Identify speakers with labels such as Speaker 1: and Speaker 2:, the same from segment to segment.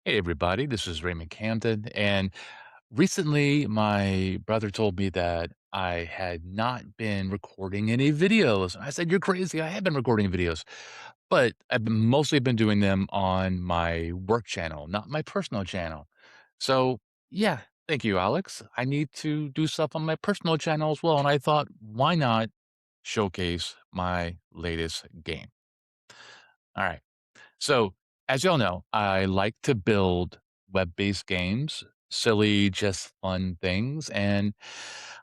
Speaker 1: Hey, everybody, this is Raymond Camden. And recently, my brother told me that I had not been recording any videos. I said, "You're crazy. I have been recording videos, but mostly been doing them on my work channel, not my personal channel." So, yeah, thank you, Alex. I need to do stuff on my personal channel as well. And I thought, why not showcase my latest game? All right. So, as y'all know, I like to build web-based games, silly, just fun things, and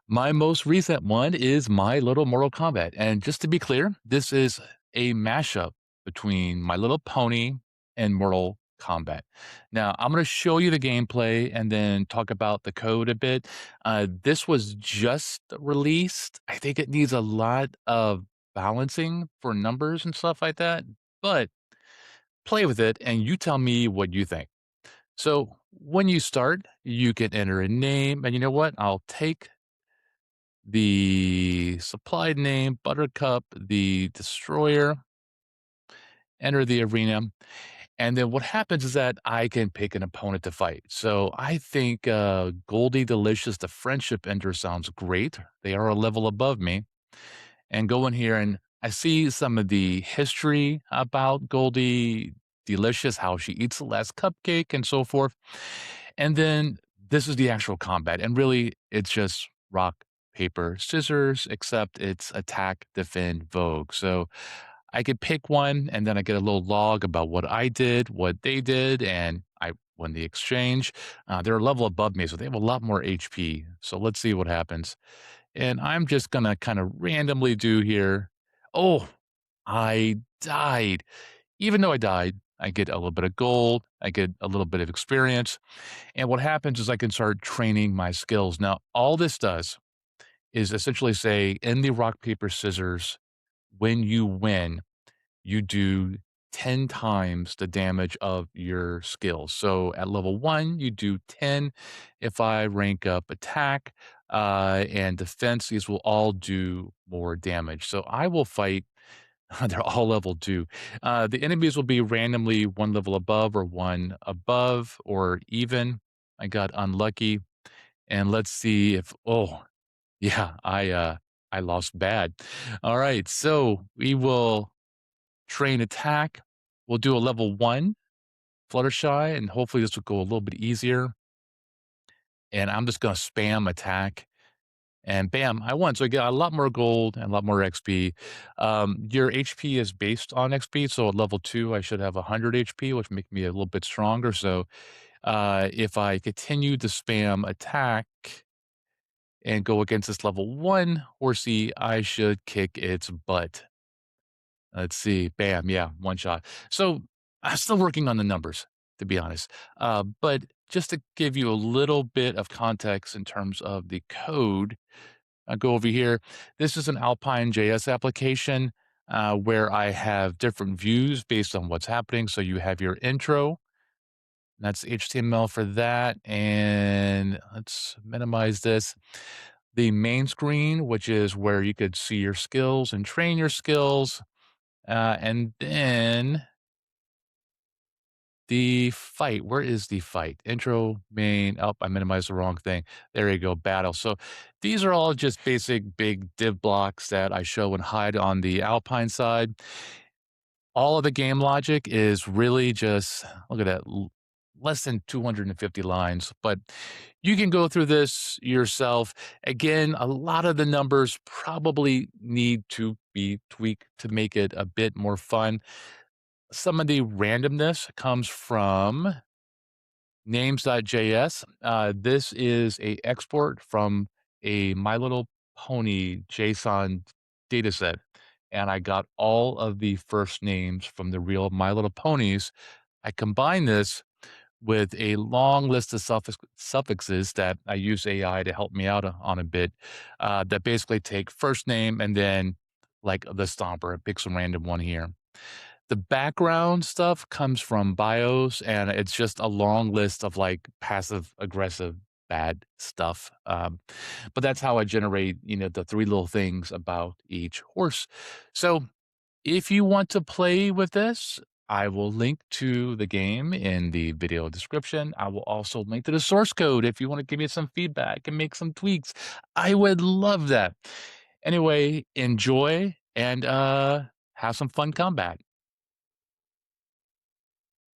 Speaker 1: my most recent one is My Little Mortal Kombat. And just to be clear, this is a mashup between My Little Pony and Mortal Kombat. Now, I'm going to show you the gameplay and then talk about the code a bit. This was just released. I think it needs a lot of balancing for numbers and stuff like that, but play with it and you tell me what you think. So when you start, you can enter a name, and you know what? I'll take the supplied name, Buttercup, the destroyer, enter the arena. And then what happens is that I can pick an opponent to fight. So I think Goldie Delicious, the friendship ender sounds great. They are a level above me. And go in here and I see some of the history about Goldie Delicious, how she eats the last cupcake and so forth. And then this is the actual combat. And really, it's just rock, paper, scissors, except it's attack, defend, vogue. So I could pick one and then I get a little log about what I did, what they did, and I won the exchange. They're a level above me, so they have a lot more HP. So let's see what happens. And I'm just gonna kind of randomly do here. Oh, I died. Even though I died, I get a little bit of gold, I get a little bit of experience. And what happens is I can start training my skills. Now, all this does is essentially say in the rock, paper, scissors, when you win, you do 10 times the damage of your skills. So at level 1, you do 10. If I rank up attack and defense, these will all do more damage. So I will fight. They're all level 2. The enemies will be randomly one level above or one above or even. I got unlucky. And let's see if, oh, yeah, I lost bad. All right. So we will train attack. We'll do a level 1 Fluttershy, and hopefully this will go a little bit easier. And I'm just gonna spam attack, and bam, I won. So I get a lot more gold and a lot more XP. Your HP is based on XP, so at level 2, I should have 100 HP, which make me a little bit stronger. So, if I continue to spam attack and go against this level 1 horsey, I should kick its butt. Let's see. Bam. Yeah, one shot. So I'm still working on the numbers, to be honest. But just to give you a little bit of context in terms of the code, I go over here. This is an Alpine JS application where I have different views based on what's happening. So you have your intro. That's HTML for that. And let's minimize this. The main screen, which is where you could see your skills and train your skills. And then the fight, where is the fight? Intro, main, oh, I minimized the wrong thing. There you go, battle. So these are all just basic big div blocks that I show and hide on the Alpine side. All of the game logic is really just, look at that, less than 250 lines, but you can go through this yourself. Again, a lot of the numbers probably need to be tweaked to make it a bit more fun. Some of the randomness comes from names.js. This is a export from a My Little Pony JSON dataset, and I got all of the first names from the real My Little Ponies. I combine this with a long list of suffixes that I use AI to help me out on a bit, that basically take first name and then like the stomper, pick some random one here. The background stuff comes from BIOS, and it's just a long list of, like, passive aggressive bad stuff, but that's how I generate, the 3 little things about each horse. So, if you want to play with this, I will link to the game in the video description. I will also link to the source code if you want to give me some feedback and make some tweaks. I would love that. Anyway, enjoy and have some fun combat.